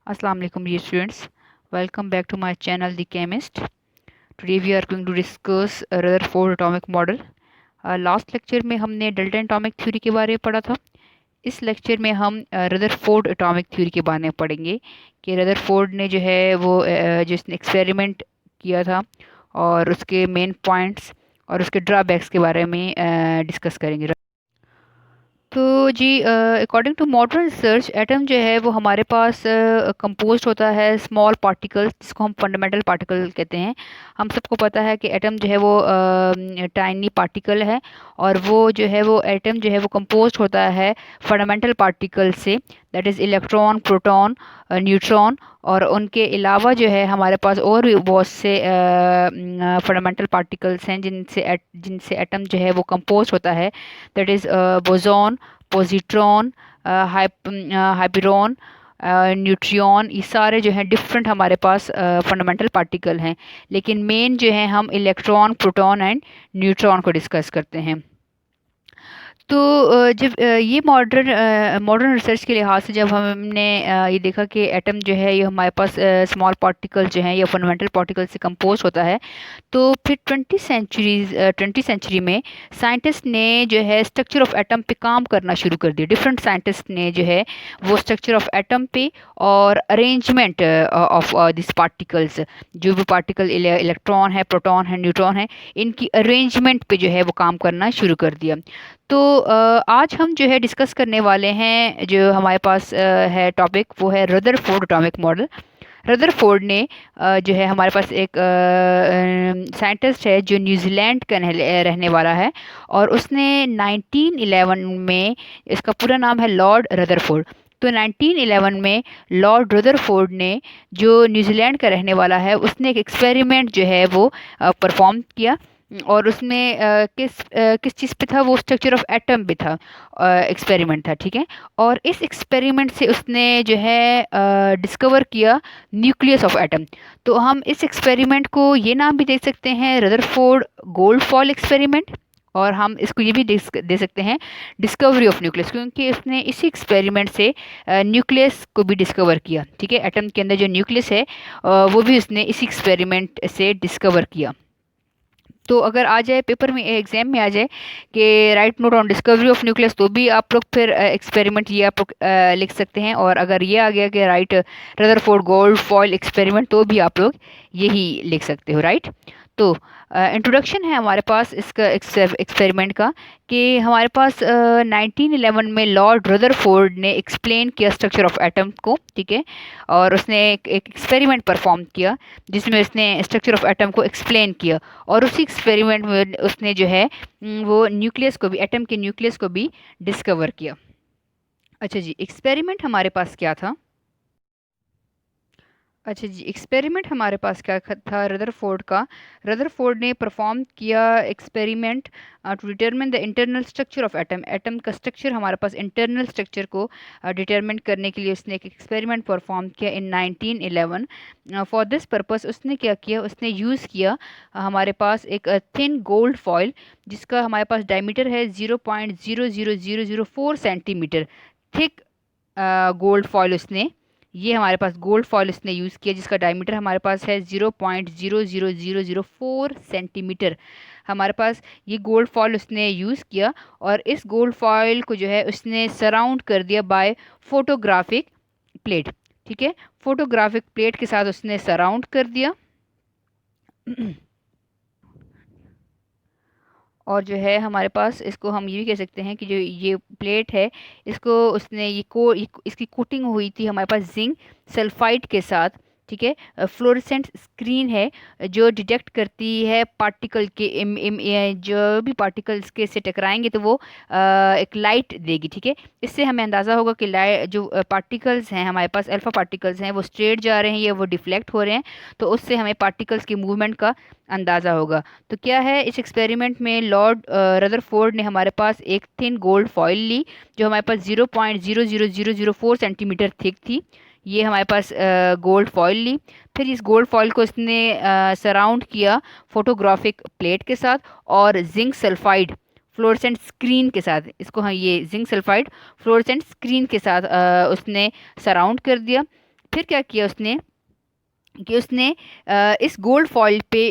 Assalamu alaikum dear students. Welcome back to my channel The Chemist. Today we are going to discuss Rutherford atomic model. Last lecture में हमने डल्टन atomic theory के बारे में पढ़ा था। इस लेक्चर में हम रदरफोर्ड एटॉमिक थ्योरी के बारे में पढ़ेंगे कि रदरफोर्ड ने जो है वो जिसने एक्सपेरिमेंट किया था और उसके मेन पॉइंट्स और उसके ड्रॉबैक्स के बारे में डिस्कस करेंगे। तो जी according to modern research atom जो है वो हमारे पास कंपोज होता है स्मॉल पार्टिकल्स जिसको हम फंडामेंटल पार्टिकल कहते हैं। हम सबको पता है कि एटम जो है वो टाइनी पार्टिकल है और वो जो है वो एटम जो है वो कंपोज होता है फंडामेंटल पार्टिकल से, that is electron, proton, neutron. और उनके अलावा जो है हमारे पास और भी बहुत से फंडामेंटल पार्टिकल्स हैं जिनसे एटम जो है वो कंपोज होता है, दैट इज़ बोसॉन, पॉजिट्रॉन, हाइपरॉन, न्यूट्रियॉन। ये सारे जो हैं डिफरेंट हमारे पास फंडामेंटल पार्टिकल हैं, लेकिन मेन जो है हम इलेक्ट्रॉन, प्रोटॉन एंड न्यूट्रॉन को डिस्कस करते हैं। तो जब ये मॉडर्न रिसर्च के लिहाज से जब हमने ये देखा कि एटम जो है ये हमारे पास स्मॉल पार्टिकल जो हैं या फंडामेंटल पार्टिकल से कंपोज होता है, तो फिर 20 सेंचुरी में साइंटिस्ट ने जो है स्ट्रक्चर ऑफ एटम पे काम करना शुरू कर दिया। डिफरेंट साइंटिस्ट ने जो है वो स्ट्रक्चर ऑफ एटम पे और अरेंजमेंट ऑफ दिस पार्टिकल्स, जो भी पार्टिकल इलेक्ट्रॉन है, प्रोटॉन है, न्यूट्रॉन है, इनकी अरेंजमेंट पे जो है वो काम करना शुरू कर दिया। तो आज हम जो है डिस्कस करने वाले हैं, जो हमारे पास है टॉपिक, वो है रदरफोर्ड एटॉमिक मॉडल। रदरफोर्ड ने जो है हमारे पास एक साइंटिस्ट है जो न्यूजीलैंड का रहने वाला है, और उसने 1911 में, इसका पूरा नाम है लॉर्ड रदरफोर्ड। तो 1911 में लॉर्ड रदरफोर्ड ने, जो न्यूजीलैंड का रहने वाला है, उसने एक एक्सपेरिमेंट जो है वो परफॉर्म किया। और उसमें किस चीज़ पे था, वो स्ट्रक्चर ऑफ एटम पे था, एक्सपेरिमेंट था, ठीक है। और इस एक्सपेरिमेंट से उसने जो है डिस्कवर किया न्यूक्लियस ऑफ एटम। तो हम इस एक्सपेरिमेंट को ये नाम भी दे सकते हैं रदरफोर्ड गोल्डफॉल एक्सपेरिमेंट, और हम इसको ये भी दे सकते हैं डिस्कवरी ऑफ न्यूक्लियस, क्योंकि उसने इसी एक्सपेरिमेंट से न्यूक्लियस को भी डिस्कवर किया, ठीक है। एटम के अंदर जो न्यूक्लियस है वो भी उसने इसी एक्सपेरिमेंट से डिस्कवर किया। तो अगर आ जाए पेपर में, एग्जाम में आ जाए कि right note on discovery of nucleus, तो भी आप लोग फिर एक्सपेरिमेंट ये आप लोग लिख सकते हैं। और अगर ये आ गया कि right Rutherford gold foil experiment, तो भी आप लोग यही लिख सकते हो, राइट। तो इंट्रोडक्शन है हमारे पास इसका एक्सपेरिमेंट का, कि हमारे पास 1911 में लॉर्ड रदरफोर्ड ने एक्सप्लेन किया स्ट्रक्चर ऑफ एटम को, ठीक है। और उसने एक एक्सपेरिमेंट परफॉर्म किया जिसमें उसने स्ट्रक्चर ऑफ एटम को एक्सप्लेन किया, और उसी एक्सपेरिमेंट में उसने जो है वो न्यूक्लियस को भी, एटम के न्यूक्लियस को भी डिस्कवर किया। अच्छा जी, एक्सपेरिमेंट हमारे पास क्या था? अच्छा जी, एक्सपेरिमेंट हमारे पास क्या था रदरफोर्ड का? रदरफोर्ड ने परफॉर्म किया experiment to determine the internal structure of atom. Atom का स्ट्रक्चर, हमारे पास इंटरनल स्ट्रक्चर को डिटरमिन करने के लिए उसने एक एक्सपेरिमेंट परफॉर्म किया इन 1911। फॉर दिस पर्पस उसने क्या किया, उसने यूज़ किया हमारे पास एक थिन गोल्ड फॉइल, जिसका हमारे पास डायमीटर है 0.00004 सेंटीमीटर थिक गोल्ड फॉइल। उसने ये हमारे पास गोल्ड फॉइल उसने यूज़ किया, जिसका डायमीटर हमारे पास है 0.00004 सेंटीमीटर। हमारे पास ये गोल्ड फॉइल उसने यूज़ किया, और इस गोल्ड फॉइल को जो है उसने सराउंड कर दिया बाय फोटोग्राफिक प्लेट, ठीक है। फोटोग्राफिक प्लेट के साथ उसने सराउंड कर दिया। और जो है हमारे पास, इसको हम ये भी कह सकते हैं कि जो ये प्लेट है, इसको उसने इसकी कोटिंग हुई थी हमारे पास जिंक सल्फाइड के साथ, ठीक है। फ्लोरेसेंट स्क्रीन है जो डिटेक्ट करती है पार्टिकल के जो भी पार्टिकल्स के से टकराएंगे तो वो एक लाइट देगी, ठीक है। इससे हमें अंदाज़ा होगा कि लाइट, जो पार्टिकल्स हैं हमारे पास, अल्फ़ा पार्टिकल्स हैं, वो स्ट्रेट जा रहे हैं या वो डिफ्लेक्ट हो रहे हैं, तो उससे हमें पार्टिकल्स की मूवमेंट का अंदाज़ा होगा। तो क्या है, इस एक्सपेरिमेंट में लॉर्ड रदरफोर्ड ने हमारे पास एक थिन गोल्ड फॉइल ली, जो हमारे पास 0.00004 सेंटीमीटर थिक थी। ये हमारे पास गोल्ड फॉइल ली। फिर इस गोल्ड फॉइल को इसने सराउंड किया फोटोग्राफिक प्लेट के साथ और जिंक सल्फाइड फ्लोरेसेंट स्क्रीन के साथ। इसको, हाँ, ये जिंक सल्फाइड फ्लोरेसेंट स्क्रीन के साथ उसने सराउंड कर दिया। फिर क्या किया उसने कि उसने इस गोल्ड फॉइल पे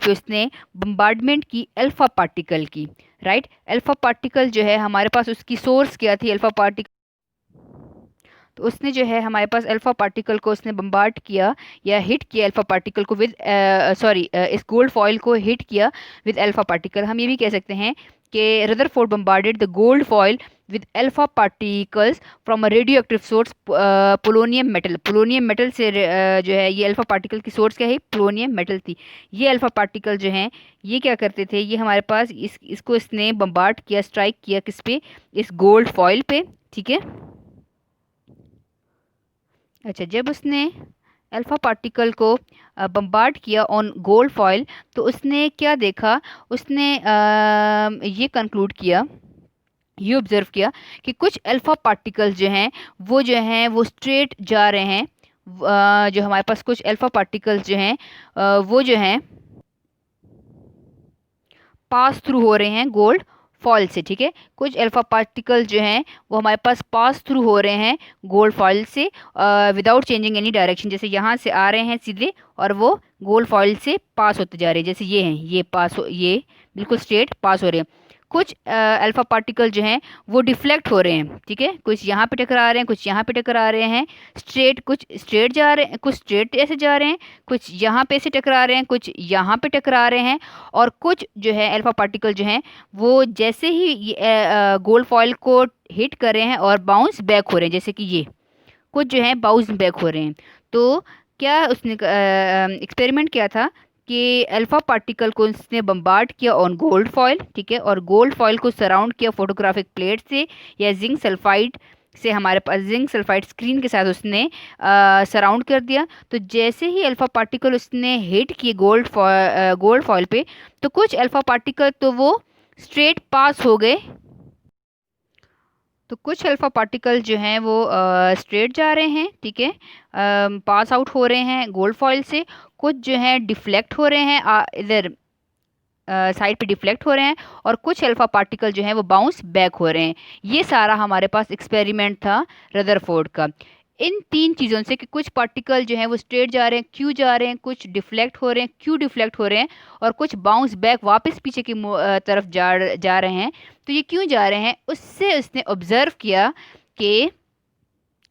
उसने बम्बार्डमेंट की अल्फा पार्टिकल की। राइट, अल्फा पार्टिकल जो है हमारे पास, उसकी सोर्स क्या थी, अल्फा पार्टिकल। तो उसने जो है हमारे पास अल्फा पार्टिकल को उसने बम्बार्ड किया या हिट किया अल्फा पार्टिकल को विद, सॉरी, इस गोल्ड फॉइल को हिट किया विद अल्फा पार्टिकल। हम ये भी कह सकते हैं कि Rutherford bombarded the gold foil with alpha particles from a radio active source, polonium metal. Polonium metal से जो है ये अल्फा पार्टिकल की सोर्स क्या है, पोलोनियम मेटल थी। ये अल्फा पार्टिकल जो हैं ये क्या करते थे, ये हमारे पास इसको इसने बम्बार्ड किया, स्ट्राइक किया किस पे, इस गोल्ड फॉइल पे। ठीक है, अच्छा, जब उसने अल्फा पार्टिकल को बम्बार्ड किया ऑन गोल्ड फॉइल, तो उसने क्या देखा, उसने ये कंक्लूड किया, ये ऑब्जर्व किया कि कुछ अल्फा पार्टिकल्स जो हैं वो स्ट्रेट जा रहे हैं। जो हमारे पास कुछ अल्फा पार्टिकल्स जो हैं वो जो हैं पास थ्रू हो रहे हैं गोल्ड फॉइल से। ठीक है, कुछ अल्फा पार्टिकल जो हैं वो हमारे पास पास थ्रू हो रहे हैं गोल्ड फॉइल से विदाउट चेंजिंग एनी डायरेक्शन। जैसे यहाँ से आ रहे हैं सीधे और वो गोल्ड फॉइल से पास होते जा रहे हैं, जैसे ये हैं, ये बिल्कुल स्ट्रेट पास हो रहे हैं। कुछ अल्फा पार्टिकल जो हैं वो डिफ्लेक्ट हो रहे हैं। ठीक है, कुछ यहाँ पे टकरा रहे हैं, कुछ यहाँ पे टकरा रहे हैं, स्ट्रेट, कुछ स्ट्रेट जा रहे हैं, कुछ स्ट्रेट ऐसे जा रहे हैं, कुछ यहाँ पे से टकरा रहे हैं, कुछ यहाँ पे टकरा रहे हैं। और कुछ जो है अल्फा पार्टिकल जो हैं वो जैसे ही गोल्ड फॉइल को हिट कर रहे हैं और बाउंस बैक हो रहे हैं, जैसे कि ये कुछ जो है बाउंस बैक हो रहे हैं। तो क्या उसने एक्सपेरिमेंट किया था कि अल्फा पार्टिकल को उसने बम्बार्ड किया ऑन गोल्ड फॉइल। ठीक है, और गोल्ड फॉइल को सराउंड किया फोटोग्राफिक प्लेट से या जिंक सल्फाइड से, हमारे पास जिंक सल्फाइड स्क्रीन के साथ उसने सराउंड कर दिया। तो जैसे ही अल्फा पार्टिकल उसने हिट किए गोल्ड फॉइल पे, तो कुछ अल्फा पार्टिकल तो वो स्ट्रेट पास हो गए, तो कुछ अल्फा पार्टिकल जो हैं वो स्ट्रेट जा रहे हैं। ठीक है, पास आउट हो रहे हैं गोल्ड फॉइल से। कुछ जो हैं डिफ्लेक्ट हो रहे हैं, इधर साइड पे डिफ्लेक्ट हो रहे हैं, और कुछ अल्फा पार्टिकल जो हैं वो बाउंस बैक हो रहे हैं। ये सारा हमारे पास एक्सपेरिमेंट था रदरफोर्ड का, इन तीन चीज़ों से कि कुछ पार्टिकल जो हैं वो स्ट्रेट जा रहे हैं, क्यों जा रहे हैं, कुछ डिफ्लेक्ट हो रहे हैं, क्यों डिफ्लेक्ट हो रहे हैं, और कुछ बाउंस बैक वापस पीछे की तरफ जा रहे हैं, तो ये क्यों जा रहे हैं। उससे उसने ऑब्जर्व किया कि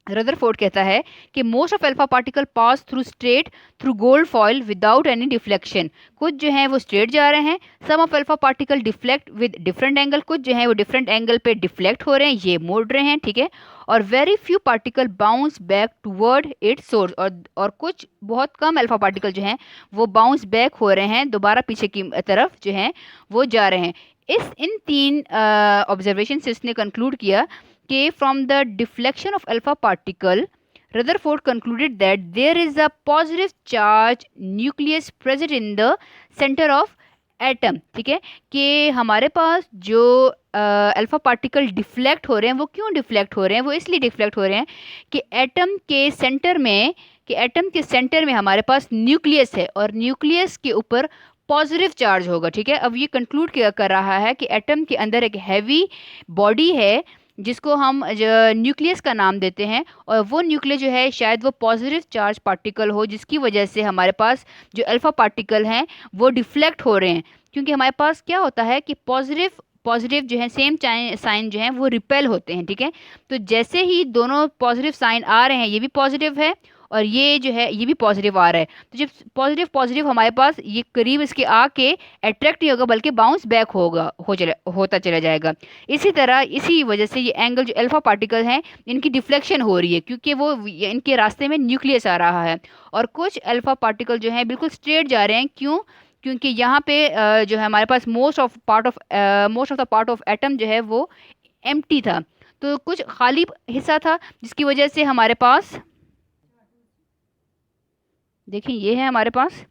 रदरफोर्ड कहता है कि most of alpha particle pass through straight through gold foil without any deflection. कुछ जो हैं वो स्ट्रेट जा रहे हैं, some of alpha particle deflect with different angle, कुछ जो हैं वो डिफरेंट एंगल पे डिफ्लेक्ट हो रहे हैं, ये मोड़ रहे हैं। ठीक है, और very few particle bounce back toward it's source, और कुछ बहुत कम अल्फा पार्टिकल जो हैं वो बाउंस बैक हो रहे हैं, दोबारा पीछे की तरफ जो हैं वो जा रहे हैं। इन तीन ऑब्जर्वेशन से उसने कंक्लूड किया कि from the deflection of alpha particle, Rutherford concluded that there is a positive charge nucleus present in the center of atom. ठीक है, कि हमारे पास जो अल्फा पार्टिकल डिफ्लेक्ट हो रहे हैं, वो क्यों डिफ्लेक्ट हो रहे हैं, वो इसलिए डिफ्लेक्ट हो रहे हैं कि एटम के सेंटर में हमारे पास न्यूक्लियस है, और न्यूक्लियस के ऊपर पॉजिटिव चार्ज होगा। ठीक है, अब ये कंक्लूड कर रहा है कि एटम के अंदर एक हैवी बॉडी है जिसको हम न्यूक्लियस का नाम देते हैं, और वो न्यूक्लियस जो है शायद वो पॉजिटिव चार्ज पार्टिकल हो, जिसकी वजह से हमारे पास जो अल्फा पार्टिकल हैं वो डिफ्लेक्ट हो रहे हैं। क्योंकि हमारे पास क्या होता है कि पॉजिटिव पॉजिटिव जो है सेम साइन जो है वो रिपेल होते हैं। ठीक है, तो जैसे ही दोनों पॉजिटिव साइन आ रहे हैं, ये भी पॉजिटिव है और ये जो है ये भी पॉजिटिव आ रहा है, तो जब पॉजिटिव पॉजिटिव हमारे पास ये करीब इसके आके अट्रैक्ट नहीं होगा, बल्कि बाउंस बैक होता चला जाएगा। इसी तरह इसी वजह से ये एंगल जो अल्फा पार्टिकल हैं इनकी डिफ्लेक्शन हो रही है, क्योंकि वो इनके रास्ते में न्यूक्लियस आ रहा है। और कुछ अल्फा पार्टिकल जो हैं बिल्कुल स्ट्रेट जा रहे हैं, क्यों, क्योंकि यहाँ पे जो है हमारे पास most of the part of atom जो है वो एम्प्टी था, तो कुछ खाली हिस्सा था, जिसकी वजह से हमारे पास देखिए ये हमारे पास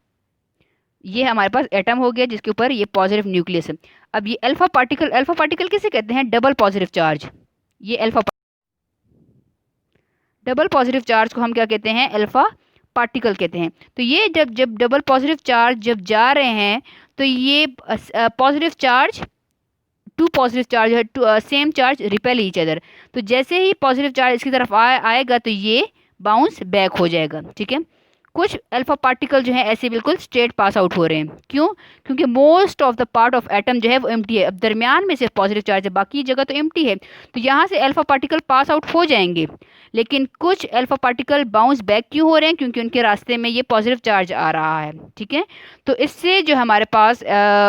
एटम हो गया जिसके ऊपर ये पॉजिटिव न्यूक्लियस है। अब ये अल्फा पार्टिकल किसे कहते हैं, डबल पॉजिटिव चार्ज। ये डबल पॉजिटिव चार्ज को हम क्या कहते हैं, अल्फा पार्टिकल कहते हैं। तो ये जब डबल पॉजिटिव चार्ज जब जा रहे हैं, तो ये positive charge to positive charge है, same charge repel each other. तो जैसे ही पॉजिटिव चार्ज इसकी तरफ आएगा, तो ये बाउंस बैक हो जाएगा। ठीक है, कुछ अल्फा पार्टिकल जो है ऐसे बिल्कुल स्ट्रेट पास आउट हो रहे हैं। क्यों? क्योंकि most of the part of atom जो है वो एम्प्टी है। अब दरमियान में सिर्फ पॉजिटिव चार्ज है, बाकी जगह तो एम्प्टी है, तो यहाँ से अल्फा पार्टिकल पास आउट हो जाएंगे। लेकिन कुछ अल्फा पार्टिकल बाउंस बैक क्यों हो रहे हैं? क्योंकि उनके रास्ते में ये पॉजिटिव चार्ज आ रहा है। ठीक है, तो इससे जो हमारे पास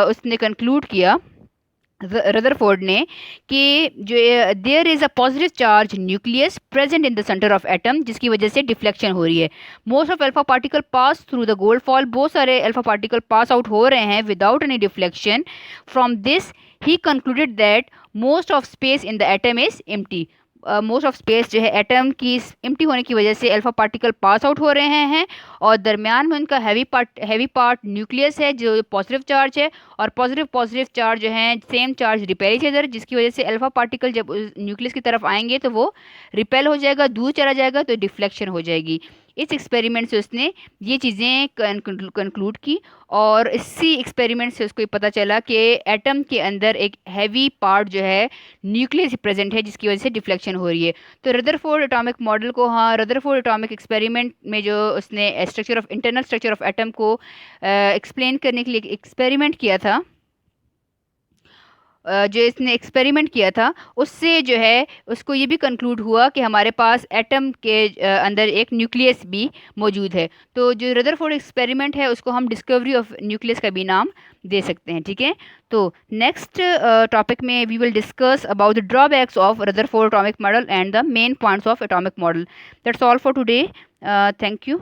उसने कंक्लूड किया रदरफोर्ड ने कि जो there is a positive charge nucleus present in the centre of atom, जिसकी वजह से डिफ्लेक्शन हो रही है। Most of alpha particle pass through the gold foil, बहुत सारे अल्फा पार्टिकल पास आउट हो रहे हैं without any deflection. From this he concluded that most of space in the atom is empty. Most of space जो है atom की empty होने की वजह से अल्फा पार्टिकल पास आउट हो रहे हैं, और दरमियान में उनका हैवी पार्ट न्यूक्लियस है जो पॉजिटिव चार्ज है, और पॉजिटिव चार्ज जो है same charge repel each other, जिसकी वजह से अल्फा पार्टिकल जब न्यूक्लियस की तरफ आएंगे तो वो रिपेल हो जाएगा, दूर चला जाएगा, तो डिफ्लेक्शन हो जाएगी। इस एक्सपेरिमेंट से उसने ये चीज़ें कंक्लूड की, और इसी एक्सपेरिमेंट से उसको ये पता चला कि एटम के अंदर एक हैवी पार्ट जो है न्यूक्लियस प्रेजेंट है, जिसकी वजह से डिफ्लेक्शन हो रही है। तो रदरफोर्ड एटॉमिक मॉडल को, हाँ, रदरफोर्ड एटॉमिक एक्सपेरिमेंट में जो उसने इंटरनल स्ट्रक्चर ऑफ एटम को एक्सप्लेन करने के लिए एक्सपेरिमेंट किया था, जो इसने एक्सपेरिमेंट किया था, उससे जो है उसको ये भी कंक्लूड हुआ कि हमारे पास एटम के अंदर एक न्यूक्लियस भी मौजूद है। तो जो रदरफोर्ड एक्सपेरिमेंट है उसको हम डिस्कवरी ऑफ न्यूक्लियस का भी नाम दे सकते हैं। ठीक है, तो नेक्स्ट टॉपिक में we will discuss about the drawbacks of Rutherford atomic model and the main points of atomic model. That's all for today. Thank you.